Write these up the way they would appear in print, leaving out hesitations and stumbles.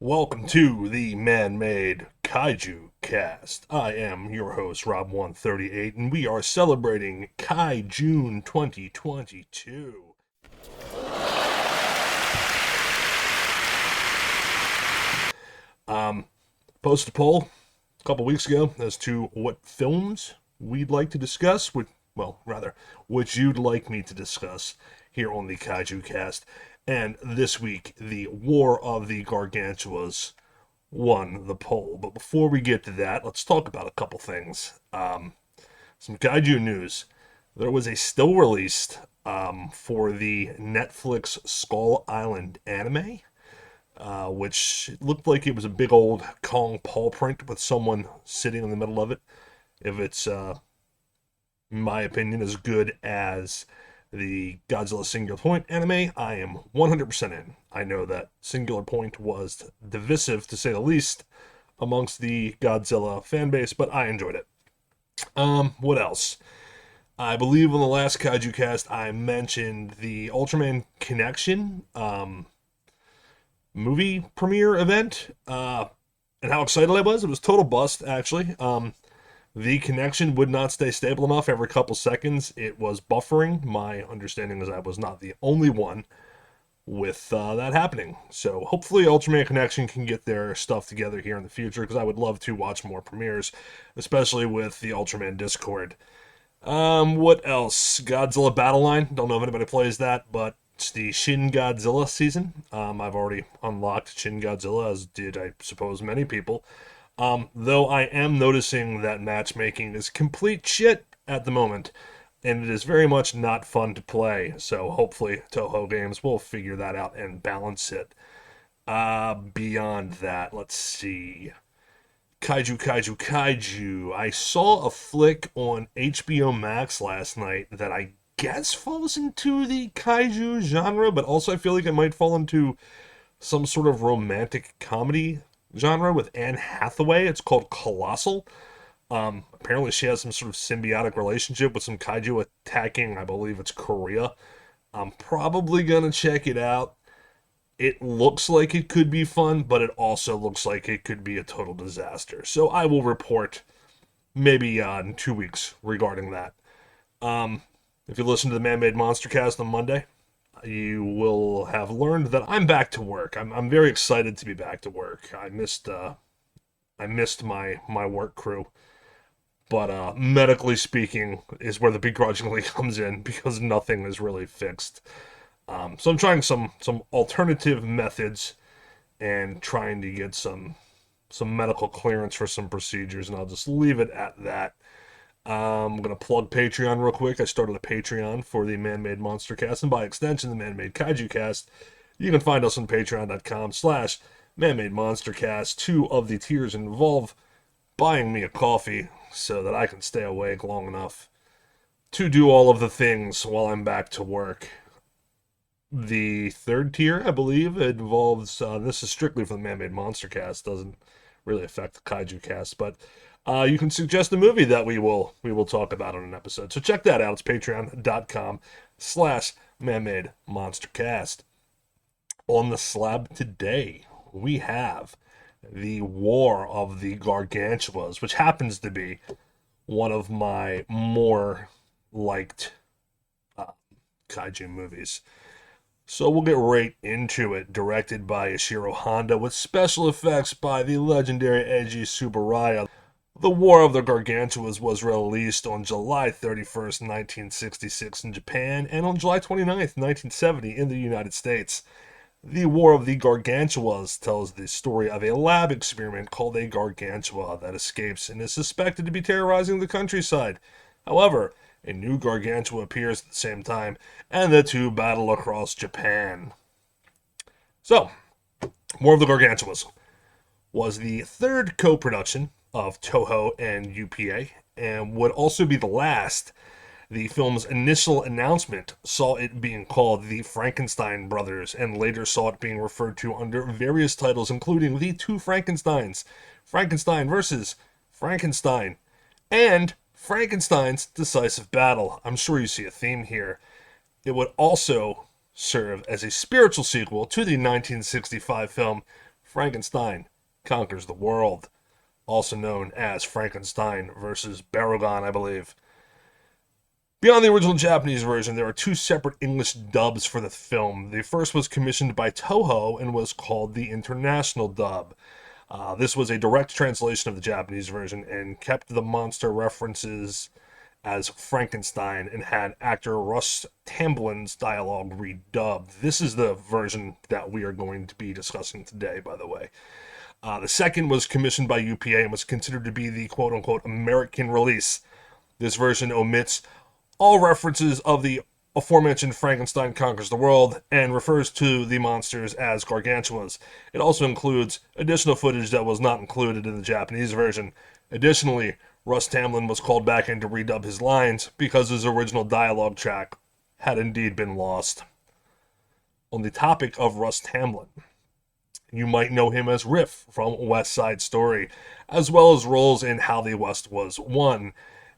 Welcome to the Man-Made Kaiju Cast. I am your host, Rob138, and we are celebrating Kaiju 2022. Posted a poll a couple weeks ago as to what films we'd like to discuss, which you'd like me to discuss here on the Kaiju Cast. And this week, the War of the Gargantuas won the poll. But before we get to that, let's talk about a couple things. Some Kaiju news. There was a still released for the Netflix Skull Island anime, which looked like it was a big old Kong paw print with someone sitting in the middle of it. If it's, in my opinion, as good as the Godzilla Singular Point anime, I am 100% in. I know that Singular Point was divisive, to say the least, amongst the Godzilla fan base, but I enjoyed it. What else? I believe on the last Kaiju Cast I mentioned the Ultraman Connection movie premiere event, and how excited I was. It was total bust, actually. The connection would not stay stable enough every couple seconds. It was buffering. My understanding is I was not the only one with that happening. So hopefully Ultraman Connection can get their stuff together here in the future, because I would love to watch more premieres, especially with the Ultraman Discord. What else? Godzilla Battle Line. Don't know if anybody plays that, but it's the Shin Godzilla season. I've already unlocked Shin Godzilla, as did, I suppose, many people. Though I am noticing that matchmaking is complete shit at the moment, and it is very much not fun to play, so hopefully Toho Games will figure that out and balance it. Beyond that, let's see. Kaiju. I saw a flick on HBO Max last night that I guess falls into the Kaiju genre, but also I feel like it might fall into some sort of romantic comedy genre with Anne Hathaway. It's called Colossal. Apparently she has some sort of symbiotic relationship with some kaiju attacking, I believe it's Korea. I'm probably gonna check it out. It looks like it could be fun, but it also looks like it could be a total disaster. So I will report maybe in 2 weeks regarding that. If you listen to the Man-Made Monstercast on Monday, you will have learned that I'm back to work. I'm very excited to be back to work. I missed my work crew, but medically speaking is where the begrudgingly comes in, because nothing is really fixed. So I'm trying some alternative methods and trying to get some medical clearance for some procedures, and I'll just leave it at that. I'm going to plug Patreon real quick. I started a Patreon for the Man-Made Monstercast, and by extension, the Man-Made Kaiju Cast. You can find us on patreon.com/Man-Made Monstercast. Two of the tiers involve buying me a coffee so that I can stay awake long enough to do all of the things while I'm back to work. The third tier, I believe, involves, this is strictly for the Man-Made Monstercast, doesn't really affect the Kaiju Cast, but you can suggest a movie that we will talk about on an episode. So check that out. It's patreon.com/Man-Made Monstercast. On the slab today, we have the War of the Gargantuas, which happens to be one of my more liked kaiju movies. So we'll get right into it. Directed by Ishiro Honda, with special effects by the legendary Eiji Tsuburaya. The War of the Gargantuas was released on July 31st, 1966 in Japan, and on July 29th, 1970 in the United States. The War of the Gargantuas tells the story of a lab experiment called a Gargantua that escapes and is suspected to be terrorizing the countryside. However, a new Gargantua appears at the same time, and the two battle across Japan. So, War of the Gargantuas was the third co-production of Toho and UPA, and would also be the last. The film's initial announcement saw it being called the Frankenstein Brothers, and later saw it being referred to under various titles, including The Two Frankensteins, Frankenstein versus Frankenstein, and Frankenstein's Decisive Battle. I'm sure you see a theme here. It would also serve as a spiritual sequel to the 1965 film Frankenstein Conquers the World, also known as Frankenstein versus Baragon, I believe. Beyond the original Japanese version, there are two separate English dubs for the film. The first was commissioned by Toho and was called the International Dub. This was a direct translation of the Japanese version and kept the monster references as Frankenstein and had actor Russ Tamblin's dialogue redubbed. This is the version that we are going to be discussing today, by the way. The second was commissioned by UPA and was considered to be the quote-unquote American release. This version omits all references of the aforementioned Frankenstein Conquers the World and refers to the monsters as Gargantuas. It also includes additional footage that was not included in the Japanese version. Additionally, Russ Tamblyn was called back in to redub his lines because his original dialogue track had indeed been lost. On the topic of Russ Tamblyn, you might know him as Riff from West Side Story, as well as roles in How the West Was Won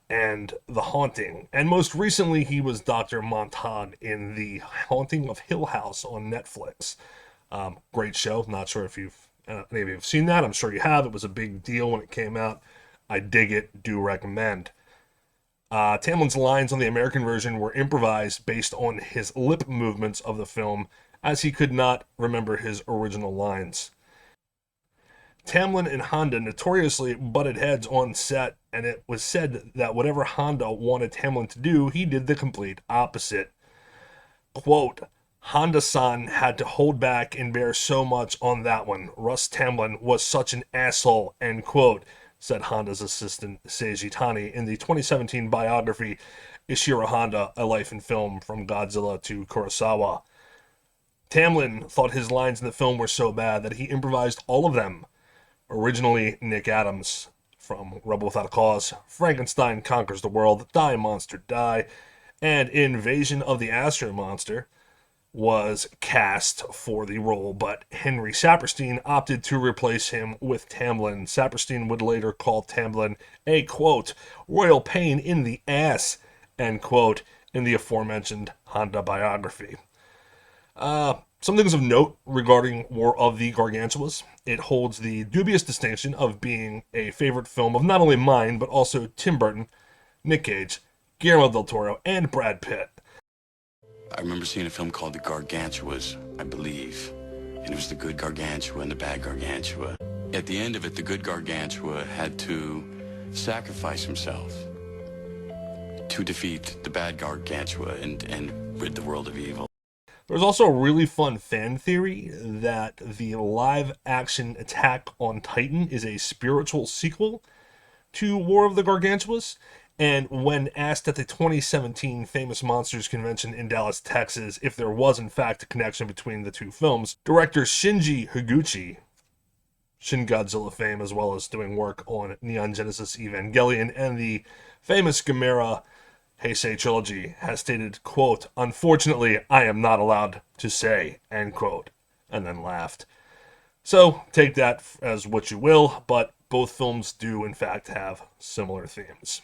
and The Haunting. And most recently, he was Dr. Montague in The Haunting of Hill House on Netflix. Great show. Not sure if any of you have seen that. I'm sure you have. It was a big deal when it came out. I dig it. Do recommend. Tamlin's lines on the American version were improvised based on his lip movements of the film, as he could not remember his original lines. Tamblyn and Honda notoriously butted heads on set, and it was said that whatever Honda wanted Tamblyn to do, he did the complete opposite. Quote, Honda-san had to hold back and bear so much on that one. Russ Tamblyn was such an asshole, end quote, said Honda's assistant Seiji Tani in the 2017 biography Ishiro Honda, A Life in Film from Godzilla to Kurosawa. Tamblyn thought his lines in the film were so bad that he improvised all of them. Originally, Nick Adams from Rebel Without a Cause, Frankenstein Conquers the World, Die Monster Die, and Invasion of the Astro Monster was cast for the role, but Henry Saperstein opted to replace him with Tamblyn. Saperstein would later call Tamblyn a, quote, royal pain in the ass, end quote, in the aforementioned Honda biography. Some things of note regarding War of the Gargantuas. It holds the dubious distinction of being a favorite film of not only mine, but also Tim Burton, Nick Cage, Guillermo del Toro, and Brad Pitt. I remember seeing a film called The Gargantuas, I believe. And it was the good Gargantua and the bad Gargantua. At the end of it, the good Gargantua had to sacrifice himself to defeat the bad Gargantua and rid the world of evil. There's also a really fun fan theory that the live-action Attack on Titan is a spiritual sequel to War of the Gargantuas. And when asked at the 2017 Famous Monsters Convention in Dallas, Texas, if there was in fact a connection between the two films, director Shinji Higuchi, Shin Godzilla fame, as well as doing work on Neon Genesis Evangelion and the famous Gamera Heisei trilogy, has stated, quote, unfortunately, I am not allowed to say, end quote, and then laughed. So, take that as what you will, but both films do, in fact, have similar themes.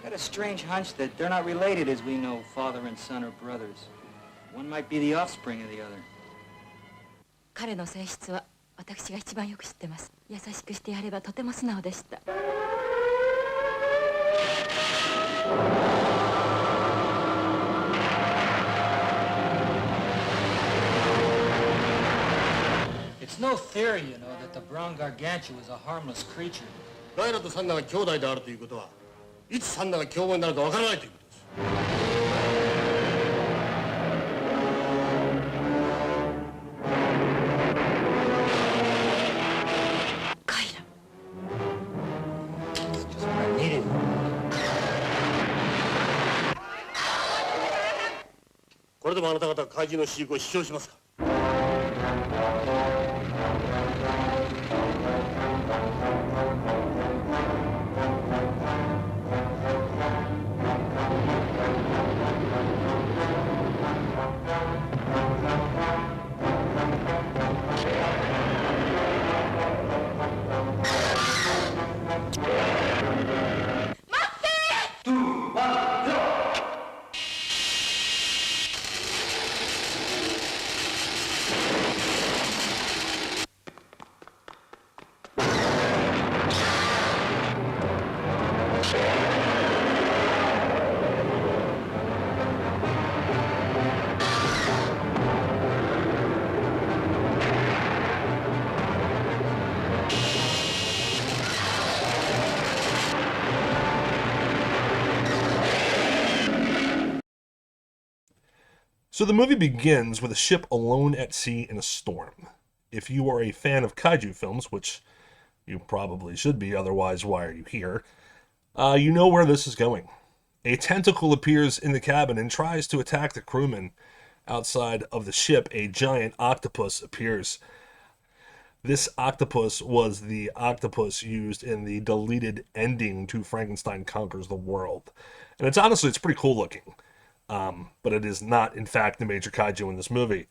Got a strange hunch that they're not related as we know, father and son are brothers. One might be the offspring of the other. 彼の性質は私が一番よく知ってます。優しくしてやればとても素直でした。It's no theory, you know, that the brown gargantua is a harmless creature. ガイラとサンナが兄弟であるということは、いつサンナが凶暴になるかわからないということです。カイラ。It's just what I needed. これでもあなた方怪獣の飼育を主張しますか？ So the movie begins with a ship alone at sea in a storm. If you are a fan of kaiju films, which you probably should be, otherwise why are you here? You know where this is going. A tentacle appears in the cabin and tries to attack the crewmen. Outside of the ship, a giant octopus appears. This octopus was the octopus used in the deleted ending to Frankenstein Conquers the World. And it's pretty cool looking. But it is not, in fact, the major kaiju in this movie.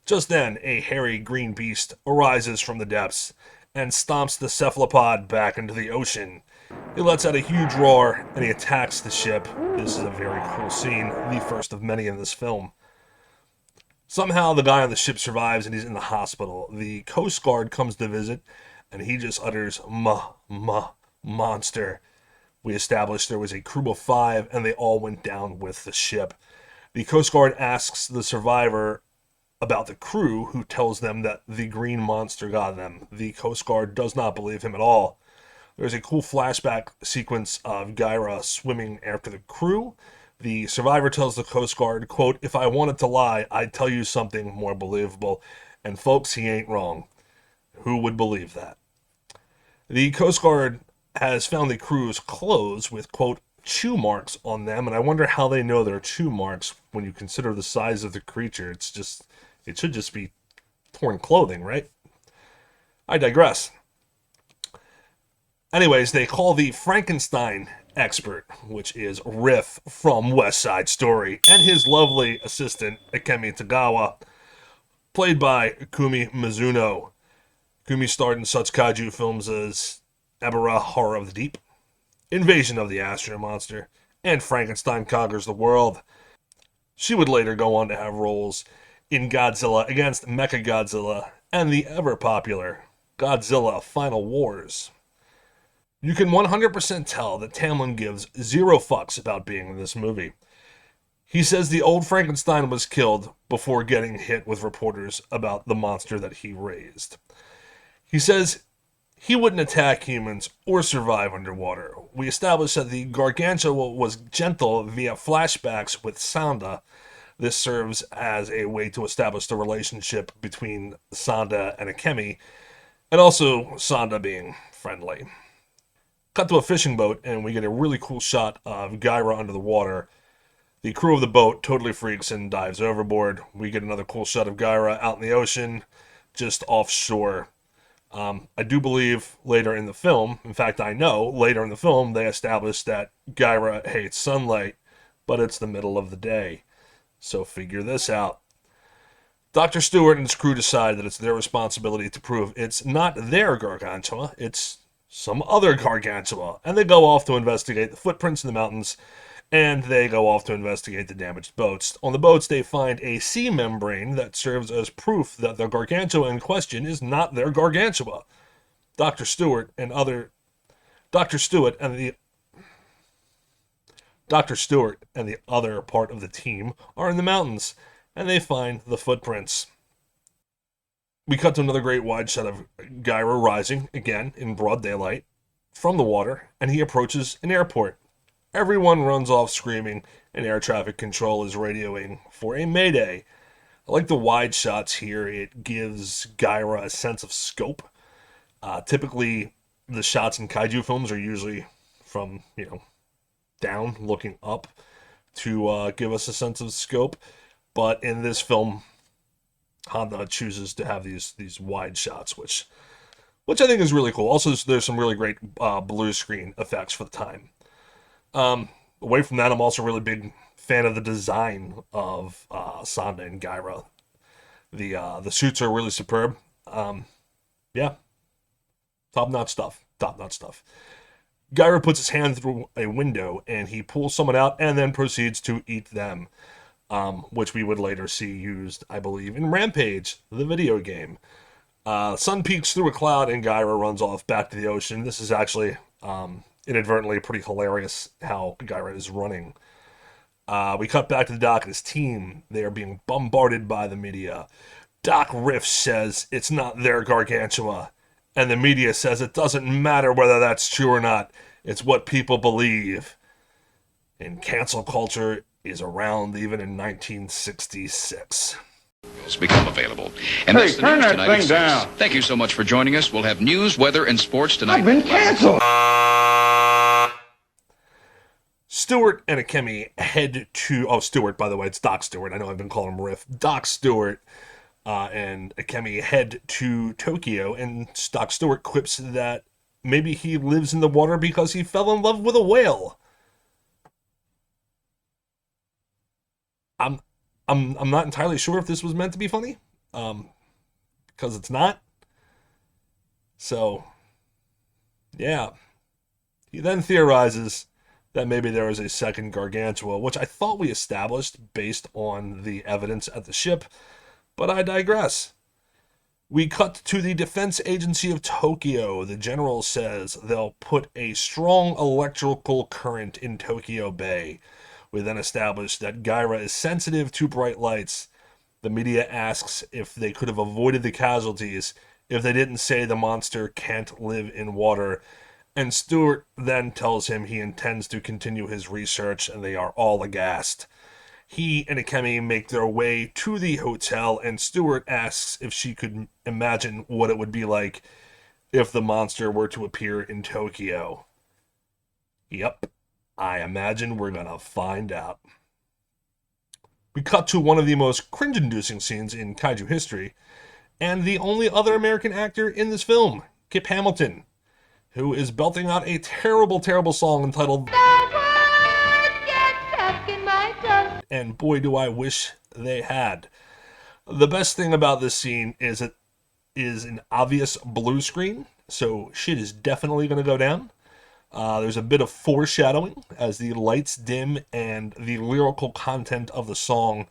Just then, a hairy green beast arises from the depths and stomps the cephalopod back into the ocean. He lets out a huge roar and he attacks the ship. This is a very cool scene, the first of many in this film. Somehow the guy on the ship survives and he's in the hospital. The Coast Guard comes to visit and he just utters, monster. We established there was a crew of 5 and they all went down with the ship. The Coast Guard asks the survivor about the crew, who tells them that the green monster got them. The Coast Guard does not believe him at all. There's a cool flashback sequence of Gyra swimming after the crew. The survivor tells the Coast Guard, quote, "If I wanted to lie, I'd tell you something more believable." And folks, he ain't wrong. Who would believe that? The Coast Guard has found the crew's clothes with, quote, chew marks on them, and I wonder how they know they're chew marks when you consider the size of the creature. It should just be torn clothing, right? I digress. Anyways, they call the Frankenstein expert, which is Riff from West Side Story, and his lovely assistant, Akemi Tagawa, played by Kumi Mizuno. Kumi starred in such kaiju films as Ebirah, Horror of the Deep, Invasion of the Astro Monster, and Frankenstein Conquers the World. She would later go on to have roles in Godzilla against Mechagodzilla and the ever-popular Godzilla Final Wars. You can 100% tell that Tamlin gives zero fucks about being in this movie. He says the old Frankenstein was killed before getting hit with reporters about the monster that he raised. He says he wouldn't attack humans or survive underwater. We established that the Gargantua was gentle via flashbacks with Sanda. This serves as a way to establish the relationship between Sanda and Akemi, and also Sanda being friendly. Cut to a fishing boat, and we get a really cool shot of Gyra under the water. The crew of the boat totally freaks and dives overboard. We get another cool shot of Gyra out in the ocean, just offshore. I do believe later in the film, in fact I know, later in the film, they establish that Gyra hates sunlight, but it's the middle of the day. So figure this out. Dr. Stewart and his crew decide that it's their responsibility to prove it's not their Gargantua, it's some other Gargantua. And they go off to investigate the footprints in the mountains, and they go off to investigate the damaged boats. On the boats, they find a sea membrane that serves as proof that the Gargantua in question is not their Gargantua. Dr. Stewart and the other part of the team are in the mountains, and they find the footprints. We cut to another great wide shot of Gyra rising, again, in broad daylight, from the water, and he approaches an airport. Everyone runs off screaming, and air traffic control is radioing for a mayday. I like the wide shots here. It gives Gyra a sense of scope. Typically, the shots in kaiju films are usually from, down, looking up to give us a sense of scope. But in this film, Honda chooses to have these wide shots, which I think is really cool. Also, there's some really great blue screen effects for the time. Away from that, I'm also a really big fan of the design of Sanda and Gyra. The suits are really superb. Yeah, top-notch stuff. Gyra puts his hand through a window and he pulls someone out and then proceeds to eat them, which we would later see used, I believe, in Rampage, the video game. Sun peeks through a cloud and Gyra runs off back to the ocean. This is actually inadvertently pretty hilarious how Gyra is running. We cut back to the Doc and his team. They are being bombarded by the media. Doc Riff says it's not their Gargantua, and the media says it doesn't matter whether that's true or not. It's what people believe. In cancel culture, He's around even in 1966. Become available. And Hey, that's the turn news that tonight thing at 6. down. Thank you so much for joining us. We'll have news, weather, and sports tonight. I've been canceled. Stewart and Akemi head to... Oh, Stewart, by the way. It's Doc Stewart. I know I've been calling him Riff. Doc Stewart and Akemi head to Tokyo, and Doc Stewart quips that maybe he lives in the water because he fell in love with a whale. I'm not entirely sure if this was meant to be funny, because it's not. So, yeah. He then theorizes that maybe there is a second Gargantua, which I thought we established based on the evidence at the ship, but I digress. We cut to the Defense Agency of Tokyo. The general says they'll put a strong electrical current in Tokyo Bay. We then establish that Gaira is sensitive to bright lights. The media asks if they could have avoided the casualties if they didn't say the monster can't live in water. And Stewart then tells him he intends to continue his research, and they are all aghast. He and Akemi make their way to the hotel, and Stewart asks if she could imagine what it would be like if the monster were to appear in Tokyo. Yep. I imagine we're gonna find out. We cut to one of the most cringe-inducing scenes in Kaiju history, and the only other American actor in this film, Kip Hamilton, who is belting out a terrible, terrible song entitled And Boy Do I Wish They Had. The best thing about this scene is it is an obvious blue screen, so shit is definitely gonna go down. There's a bit of foreshadowing as the lights dim, and the lyrical content of the song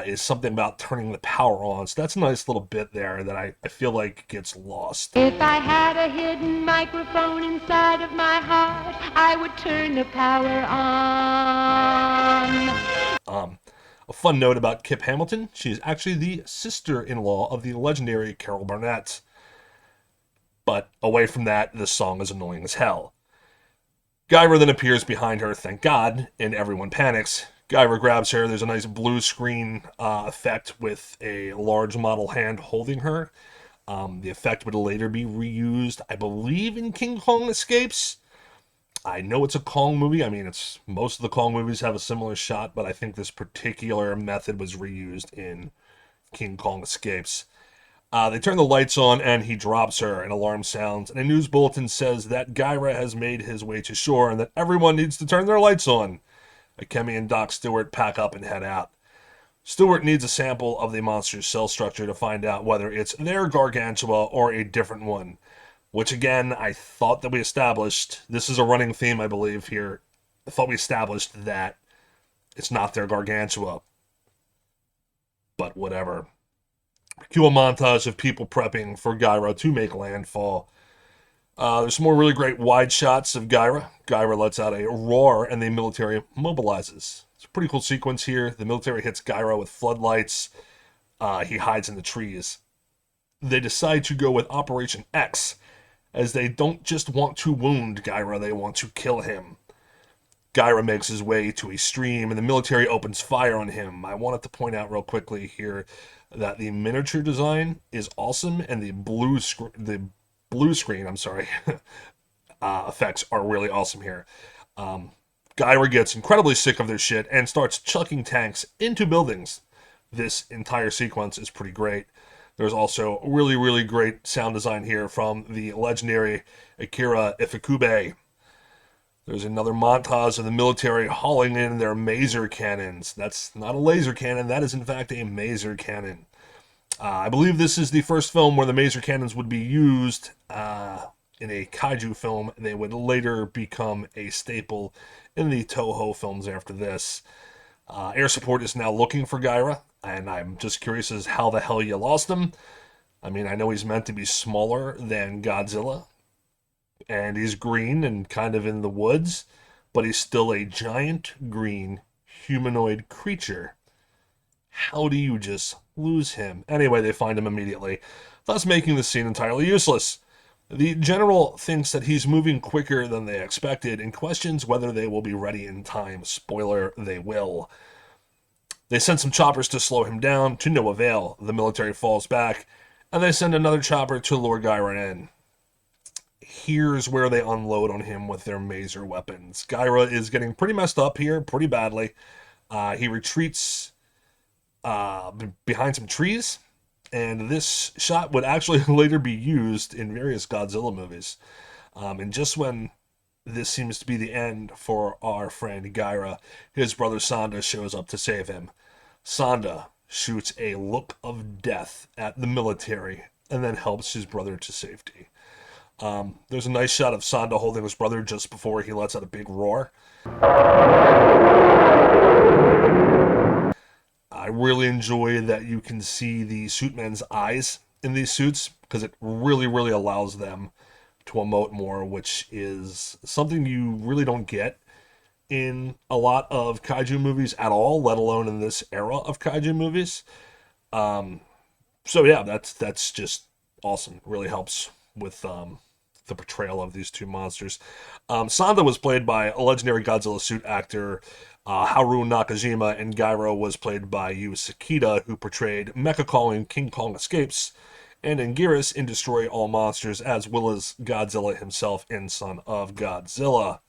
is something about turning the power on. So that's a nice little bit there that I feel like gets lost. If I had a hidden microphone inside of my heart, I would turn the power on. A fun note about Kip Hamilton, she is actually the sister-in-law of the legendary Carol Burnett. But away from that, this song is annoying as hell. Gaira then appears behind her, thank God, and everyone panics. Gaira grabs her. There's a nice blue screen effect with a large model hand holding her. The effect would later be reused, I believe, in King Kong Escapes. I know it's a Kong movie. I mean, most of the Kong movies have a similar shot, but I think this particular method was reused in King Kong Escapes. They turn the lights on, and he drops her. An alarm sounds, and a news bulletin says that Gaira has made his way to shore and that everyone needs to turn their lights on. Akemi and Doc Stewart pack up and head out. Stewart needs a sample of the monster's cell structure to find out whether it's their Gargantua or a different one, which, again, I thought that we established. This is a running theme, I believe, here. I thought we established that it's not their Gargantua. But whatever. Cue a montage of people prepping for Gaira to make landfall. There's some more really great wide shots of Gaira. Gaira lets out a roar, and the military mobilizes. It's a pretty cool sequence here. The military hits Gaira with floodlights. He hides in the trees. They decide to go with Operation X, as they don't just want to wound Gaira, they want to kill him. Gaira makes his way to a stream, and the military opens fire on him. I wanted to point out real quickly here that the miniature design is awesome, and the blue screen effects are really awesome here. Gaira gets incredibly sick of their shit and starts chucking tanks into buildings. This entire sequence is pretty great. There's also really, really great sound design here from the legendary Akira Ifukube. There's another montage of the military hauling in their maser cannons. That's not a laser cannon, that is in fact a maser cannon. I believe this is the first film where the maser cannons would be used in a kaiju film. They would later become a staple in the Toho films after this. Air support is now looking for Gaira, and I'm just curious as how the hell you lost him. I mean, I know he's meant to be smaller than Godzilla, and he's green and kind of in the woods, but he's still a giant green humanoid creature. How do you just lose him? Anyway, they find him immediately, thus making the scene entirely useless. The general thinks that he's moving quicker than they expected and questions whether they will be ready in time. Spoiler, they will. They send some choppers to slow him down, to no avail. The military falls back, and they send another chopper to lure Gyra in. Here's where they unload on him with their maser weapons. Gyra is getting pretty messed up here, pretty badly. He retreats behind some trees, and this shot would actually later be used in various Godzilla movies. And just when this seems to be the end for our friend Gyra, his brother Sanda shows up to save him. Sanda shoots a look of death at the military and then helps his brother to safety. There's a nice shot of Sanda holding his brother just before he lets out a big roar. I really enjoy that you can see the suitmen's eyes in these suits because it really, really allows them to emote more, which is something you really don't get in a lot of kaiju movies at all, let alone in this era of kaiju movies. So yeah, that's just awesome. It really helps with the portrayal of these two monsters. Sanda was played by a legendary Godzilla suit actor, Haru Nakajima, and Gyro was played by Yu Sakita, who portrayed Mecha Kong in King Kong Escapes, and Anguirus in Destroy All Monsters, as well as Godzilla himself in Son of Godzilla.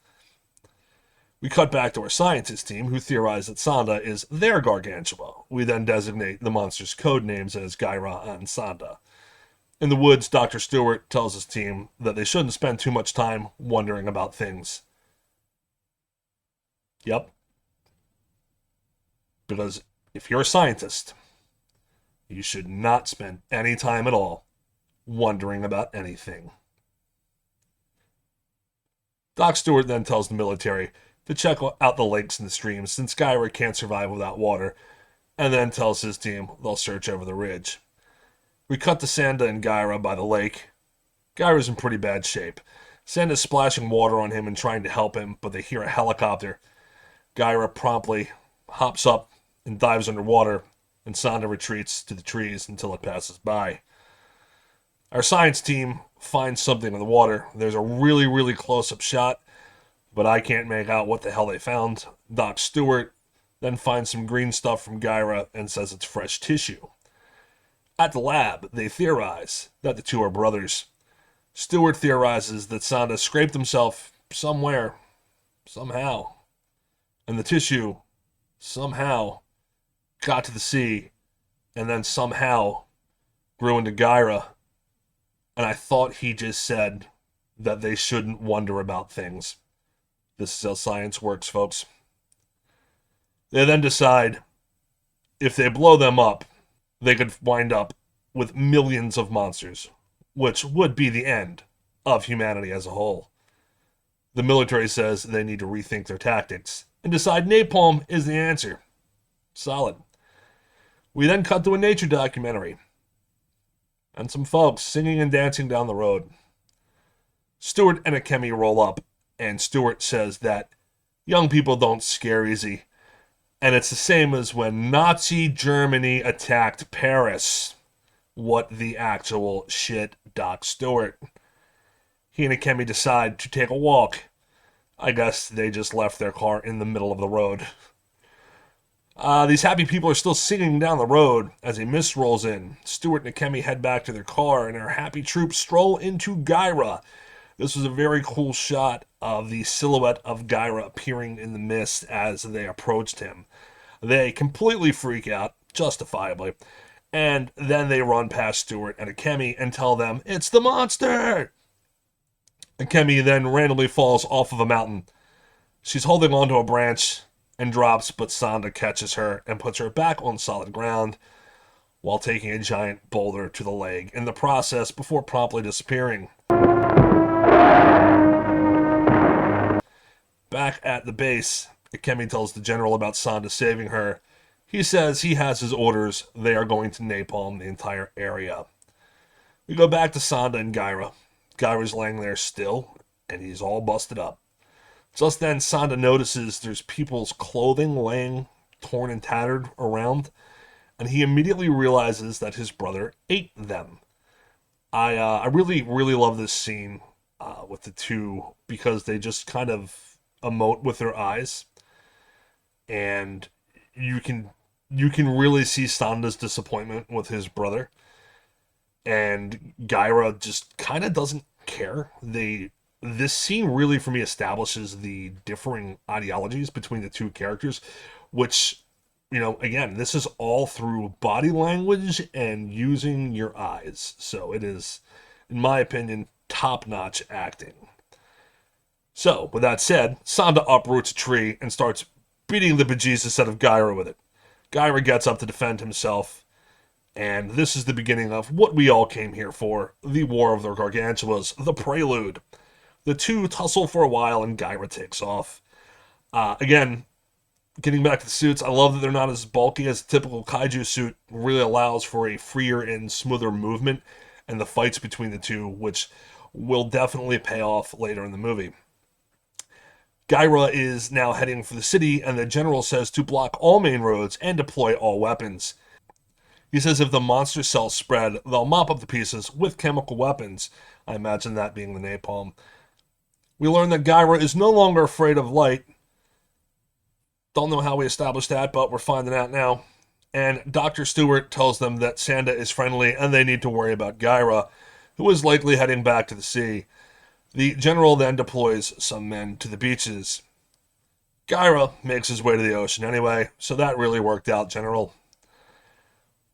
We cut back to our scientist team, who theorize that Sanda is their Gargantua. We then designate the monster's code names as Gyra and Sanda. In the woods, Dr. Stewart tells his team that they shouldn't spend too much time wondering about things. Yep. Because if you're a scientist, you should not spend any time at all wondering about anything. Doc Stewart then tells the military to check out the lakes and the streams since Gyra can't survive without water, and then tells his team they'll search over the ridge. We cut to Sanda and Gyra by the lake. Gyra's in pretty bad shape. Sanda's splashing water on him and trying to help him, but they hear a helicopter. Gyra promptly hops up and dives underwater, and Sanda retreats to the trees until it passes by. Our science team finds something in the water. There's a really, really close-up shot, but I can't make out what the hell they found. Doc Stewart then finds some green stuff from Gyra and says it's fresh tissue. At the lab, they theorize that the two are brothers. Stewart theorizes that Sanda scraped himself somewhere, somehow, and the tissue somehow got to the sea and then somehow grew into Gyra. And I thought he just said that they shouldn't wonder about things. This is how science works, folks. They then decide if they blow them up, they could wind up with millions of monsters, which would be the end of humanity as a whole. The military says they need to rethink their tactics and decide napalm is the answer. Solid. We then cut to a nature documentary and some folks singing and dancing down the road. Stewart and Akemi roll up, and Stewart says that young people don't scare easy, and it's the same as when Nazi Germany attacked Paris. What the actual shit, Doc Stewart. He and Akemi decide to take a walk. I guess they just left their car in the middle of the road. These happy people are still singing down the road as a mist rolls in. Stewart and Akemi head back to their car, and our happy troops stroll into Gyra. This was a very cool shot of the silhouette of Gyra appearing in the mist as they approached him. They completely freak out, justifiably, and then they run past Stewart and Akemi and tell them, "It's the monster!" Akemi then randomly falls off of a mountain. She's holding onto a branch and drops, but Sanda catches her and puts her back on solid ground while taking a giant boulder to the leg in the process before promptly disappearing. Back at the base, Akemi tells the general about Sanda saving her. He says he has his orders. They are going to napalm the entire area. We go back to Sanda and Gyra. Gyra's laying there still, and he's all busted up. Just then, Sanda notices there's people's clothing laying torn and tattered around, and he immediately realizes that his brother ate them. I really, really love this scene with the two because they just kind of emote with their eyes, and you can really see Sanda's disappointment with his brother, and Gaira just kind of doesn't care. This scene really for me establishes the differing ideologies between the two characters, which, again, this is all through body language and using your eyes. So it is, in my opinion, top-notch acting. So, with that said, Sanda uproots a tree and starts beating the bejesus out of Gaira with it. Gaira gets up to defend himself, and this is the beginning of what we all came here for, the War of the Gargantuas, the prelude. The two tussle for a while, and Gaira takes off. Again, getting back to the suits, I love that they're not as bulky as a typical kaiju suit. Really allows for a freer and smoother movement, and the fights between the two, which will definitely pay off later in the movie. Gaira is now heading for the city, and the general says to block all main roads and deploy all weapons. He says if the monster cells spread, they'll mop up the pieces with chemical weapons. I imagine that being the napalm. We learn that Gaira is no longer afraid of light. Don't know how we established that, but we're finding out now. And Dr. Stewart tells them that Sanda is friendly and they need to worry about Gaira, who is likely heading back to the sea. The general then deploys some men to the beaches. Gaira makes his way to the ocean anyway, so that really worked out, General.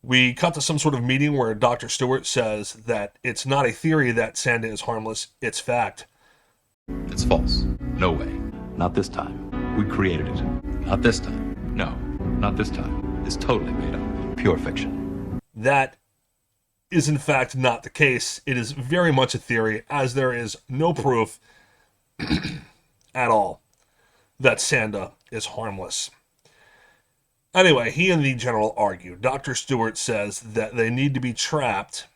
We cut to some sort of meeting where Dr. Stewart says that it's not a theory that Sanda is harmless, it's fact. It's false. No way. Not this time. We created it. Not this time. No, not this time. It's totally made up. Pure fiction. That is in fact not the case. It is very much a theory, as there is no proof at all that Sanda is harmless. Anyway, he and the general argue. Dr. Stewart says that they need to be trapped,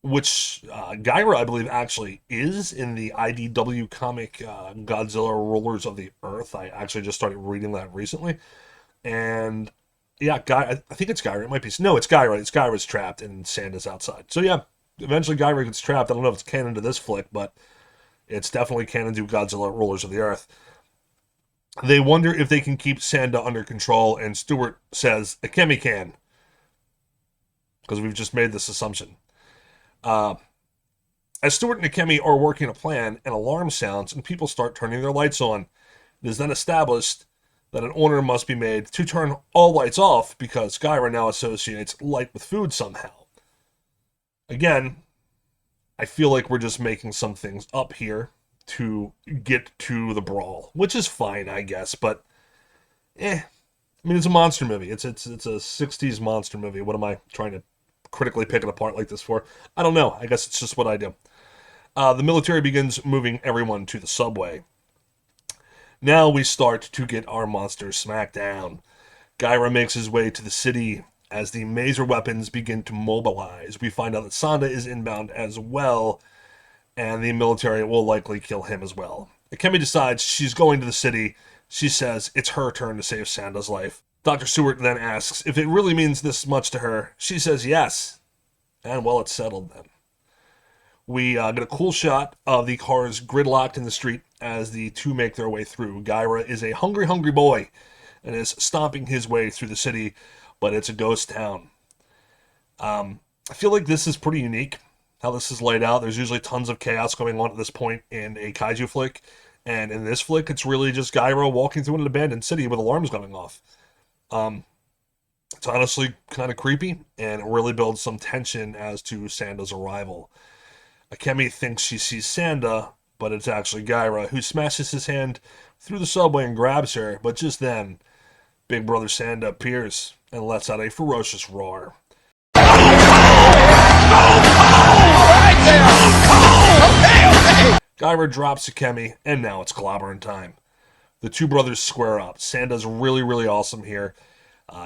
which Gaira, I believe, actually is in the IDW comic Godzilla Rulers of the Earth. I actually just started reading that recently. And yeah, I think it's Gaira. It might be. No, it's Gaira. It's Gaira's trapped and Sanda's outside. So yeah, eventually Gaira gets trapped. I don't know if it's canon to this flick, but it's definitely canon to Godzilla Rulers of the Earth. They wonder if they can keep Sanda under control, and Stewart says, Akemi can. Because we've just made this assumption. As Stewart and Akemi are working a plan, an alarm sounds and people start turning their lights on. It is then established that an order must be made to turn all lights off because Gaira now associates light with food somehow. Again, I feel like we're just making some things up here to get to the brawl, which is fine, I guess, but I mean, it's a monster movie. It's a 60s monster movie. What am I trying to critically pick it apart like this for? I don't know. I guess it's just what I do. The military begins moving everyone to the subway. Now we start to get our monster smackdown. Gaira makes his way to the city as the maser weapons begin to mobilize. We find out that Sanda is inbound as well, and the military will likely kill him as well. Akemi decides she's going to the city. She says it's her turn to save Sanda's life. Dr. Stewart then asks if it really means this much to her. She says yes. And well, it's settled then. We get a cool shot of the cars gridlocked in the street as the two make their way through. Gaira is a hungry, hungry boy and is stomping his way through the city, but it's a ghost town. I feel like this is pretty unique, how this is laid out. There's usually tons of chaos going on at this point in a kaiju flick, and in this flick, it's really just Gaira walking through an abandoned city with alarms going off. It's honestly kind of creepy, and it really builds some tension as to Sanda's arrival. Akemi thinks she sees Sanda, but it's actually Gaira, who smashes his hand through the subway and grabs her, but just then, Big Brother Sanda appears and lets out a ferocious roar. Gaira drops Akemi, and now it's clobbering time. The two brothers square up. Sanda's really, really awesome here.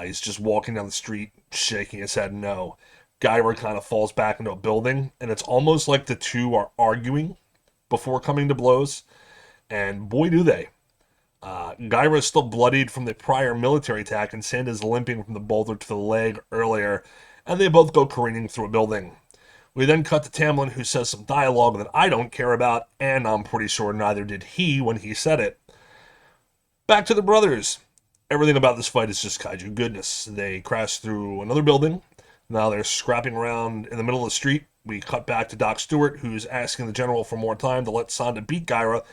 He's just walking down the street, shaking his head no. Gaira kind of falls back into a building, and it's almost like the two are arguing before coming to blows. And boy, do they. Gaira is still bloodied from the prior military attack, and Sanda's limping from the boulder to the leg earlier, and they both go careening through a building. We then cut to Tamlin, who says some dialogue that I don't care about, and I'm pretty sure neither did he when he said it. Back to the brothers. Everything about this fight is just kaiju goodness. They crash through another building. Now they're scrapping around in the middle of the street. We cut back to Doc Stewart, who's asking the general for more time to let Sanda beat Gaira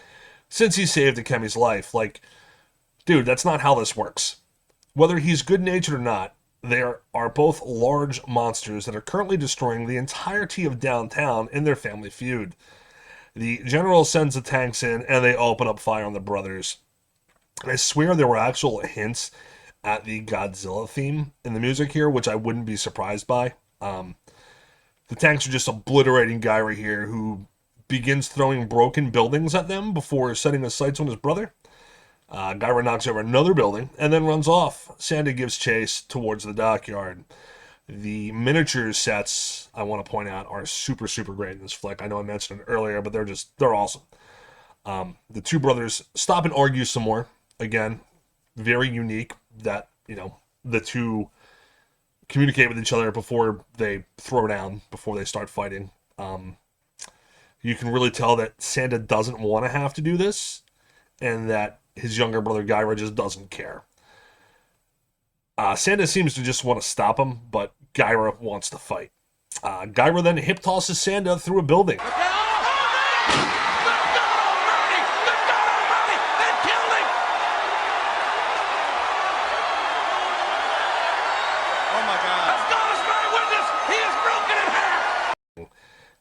since he saved Akemi's life. Like, dude, that's not how this works. Whether he's good-natured or not, they are both large monsters that are currently destroying the entirety of downtown in their family feud. The general sends the tanks in, and they open up fire on the brothers. I swear there were actual hints at the Godzilla theme in the music here, which I wouldn't be surprised by. The tanks are just obliterating Gaira here, who begins throwing broken buildings at them before setting his sights on his brother. Gaira knocks over another building and then runs off. Sanda gives chase towards the dockyard. The miniature sets, I want to point out, are super, super great in this flick. I know I mentioned it earlier, but they're awesome. The two brothers stop and argue some more. Again, very unique that, the two communicate with each other before they throw down, before they start fighting. You can really tell that Sanda doesn't want to have to do this, and that his younger brother Gaira just doesn't care. Sanda seems to just want to stop him, but Gaira wants to fight. Gaira then hip tosses Sanda through a building.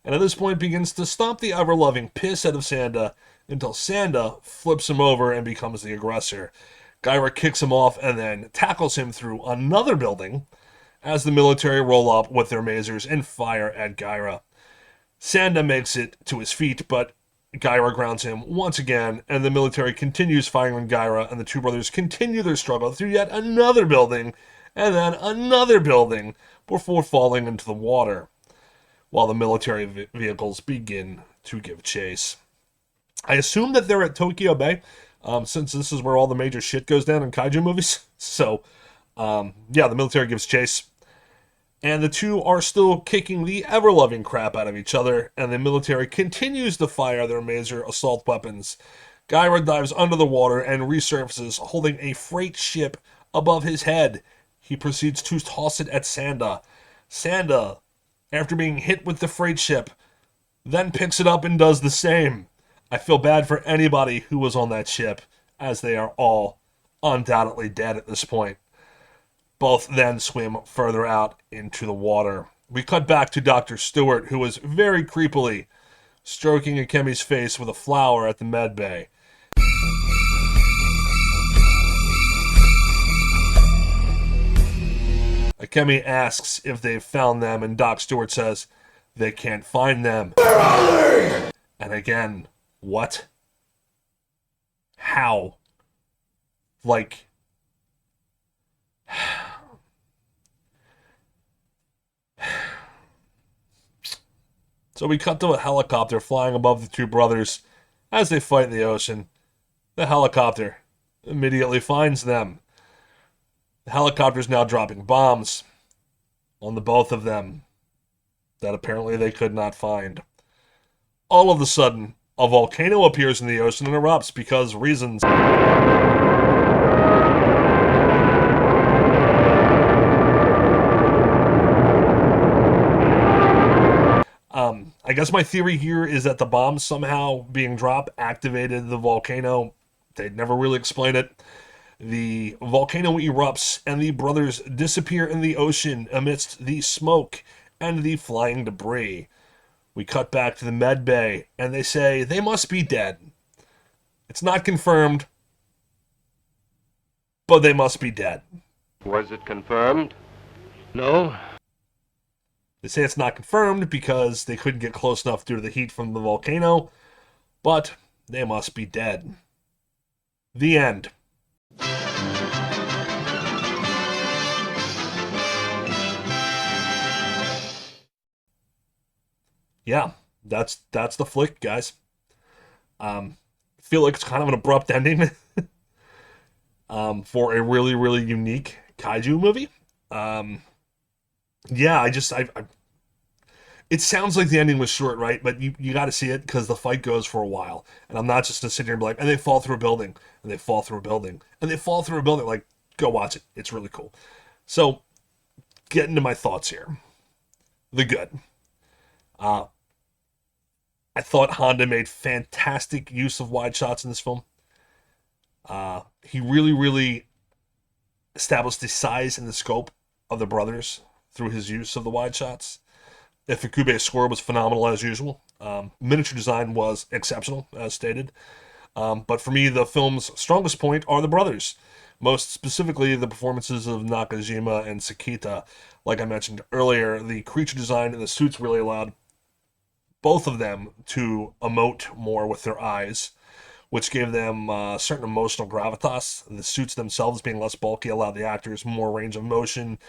And at this point begins to stomp the ever-loving piss out of Sanda until Sanda flips him over and becomes the aggressor. Gaira kicks him off and then tackles him through another building as the military roll up with their masers and fire at Gaira. Sanda makes it to his feet, but Gaira grounds him once again, and the military continues firing on Gaira, and the two brothers continue their struggle through yet another building and then another building before falling into the water, while the military vehicles begin to give chase. I assume that they're at Tokyo Bay, since this is where all the major shit goes down in kaiju movies. So, the military gives chase. And the two are still kicking the ever-loving crap out of each other, and the military continues to fire their maser assault weapons. Gaira dives under the water and resurfaces, holding a freight ship above his head. He proceeds to toss it at Sanda. Sanda, after being hit with the freight ship, then picks it up and does the same. I feel bad for anybody who was on that ship, as they are all undoubtedly dead at this point. Both then swim further out into the water. We cut back to Dr. Stewart, who was very creepily stroking Akemi's face with a flower at the med bay. Akemi asks if they've found them, and Doc Stewart says they can't find them. Where are they? And again, what? How? Like... So we cut to a helicopter flying above the two brothers as they fight in the ocean. The helicopter immediately finds them. The helicopter's now dropping bombs on the both of them that apparently they could not find. All of a sudden, a volcano appears in the ocean and erupts because reasons. I guess my theory here is that the bomb somehow being dropped activated the volcano. They'd never really explain it. The volcano erupts and the brothers disappear in the ocean amidst the smoke and the flying debris. We cut back to the med bay and they say they must be dead. It's not confirmed, but they must be dead. Was it confirmed? No. They say it's not confirmed because they couldn't get close enough due to the heat from the volcano, but they must be dead. The end. Yeah, that's the flick, guys. Feel like it's kind of an abrupt ending for a really, really unique kaiju movie. Yeah, it sounds like the ending was short, right? But you got to see it because the fight goes for a while. And I'm not just going to sit here and be like, and they fall through a building, and they fall through a building, and they fall through a building. Like, go watch it. It's really cool. So, getting to my thoughts here. The good. I thought Honda made fantastic use of wide shots in this film. He really, really established the size and the scope of the brothers through his use of the wide shots. Ifikube's score was phenomenal as usual. Miniature design was exceptional, as stated. But for me, the film's strongest point are the brothers. Most specifically, the performances of Nakajima and Sakita. Like I mentioned earlier, the creature design and the suits really allowed both of them to emote more with their eyes, which gave them certain emotional gravitas. The suits themselves being less bulky allowed the actors more range of motion,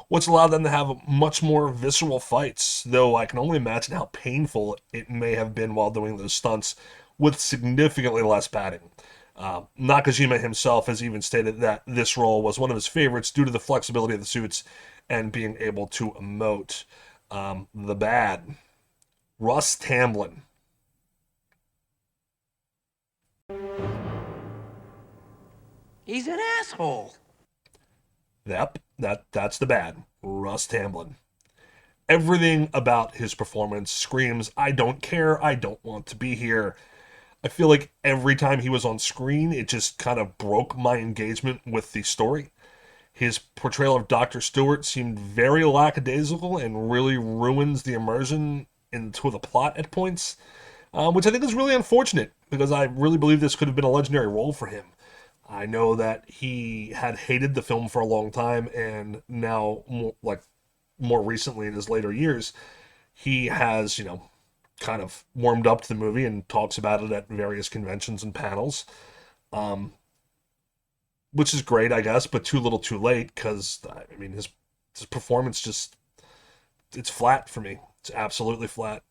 which allowed them to have much more visceral fights, though I can only imagine how painful it may have been while doing those stunts with significantly less padding. Nakajima himself has even stated that this role was one of his favorites due to the flexibility of the suits and being able to emote. The bad. Russ Tamblyn. He's an asshole. Yep, that's the bad. Russ Tamblyn. Everything about his performance screams, I don't care, I don't want to be here. I feel like every time he was on screen, it just kind of broke my engagement with the story. His portrayal of Dr. Stewart seemed very lackadaisical and really ruins the immersion into the plot at points, which I think is really unfortunate because I really believe this could have been a legendary role for him. I know that he had hated the film for a long time, and now, more recently in his later years, he has, kind of warmed up to the movie and talks about it at various conventions and panels, which is great, I guess, but too little too late, because, his performance just, it's flat for me. It's absolutely flat.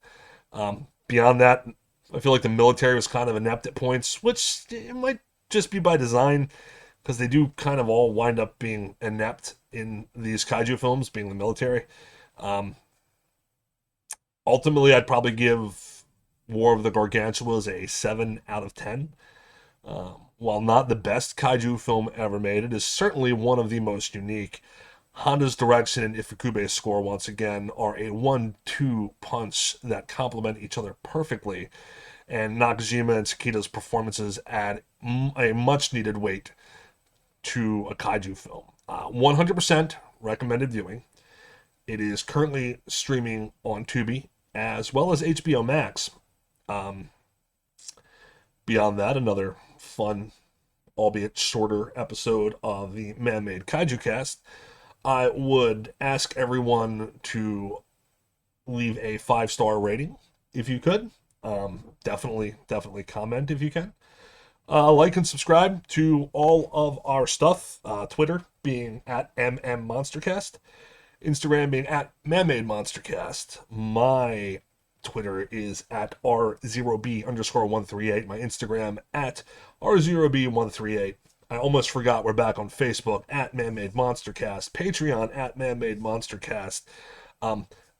Beyond that, I feel like the military was kind of inept at points, which it might just be by design, because they do kind of all wind up being inept in these kaiju films, being the military. Ultimately, I'd probably give War of the Gargantuas a 7 out of 10. While not the best kaiju film ever made, it is certainly one of the most unique. Honda's direction and Ifikube's score, once again, are a 1-2 punch that complement each other perfectly. And Nakajima and Sakita's performances add a much-needed weight to a kaiju film. 100% recommended viewing. It is currently streaming on Tubi, as well as HBO Max. Beyond that, another fun, albeit shorter episode of the Man-Made Kaiju Cast. I would ask everyone to leave a 5-star rating, if you could. Definitely comment if you can. Like and subscribe to all of our stuff. Twitter being at MMMonstercast. Instagram being at ManMadeMonstercast. My Twitter is at R0B_138. My Instagram at R0B138. I almost forgot we're back on Facebook at Man-Made Monstercast. Patreon at Man-Made Monstercast.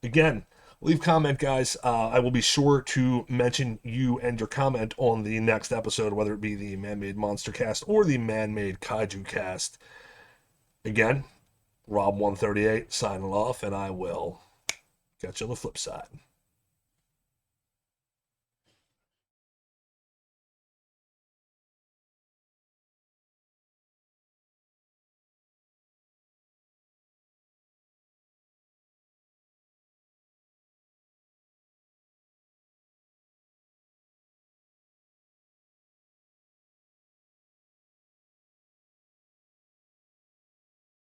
Again, leave comment, guys. I will be sure to mention you and your comment on the next episode, whether it be the Man-Made Monstercast or the Man-Made Kaiju Cast. Again, Rob138 signing off, and I will catch you on the flip side.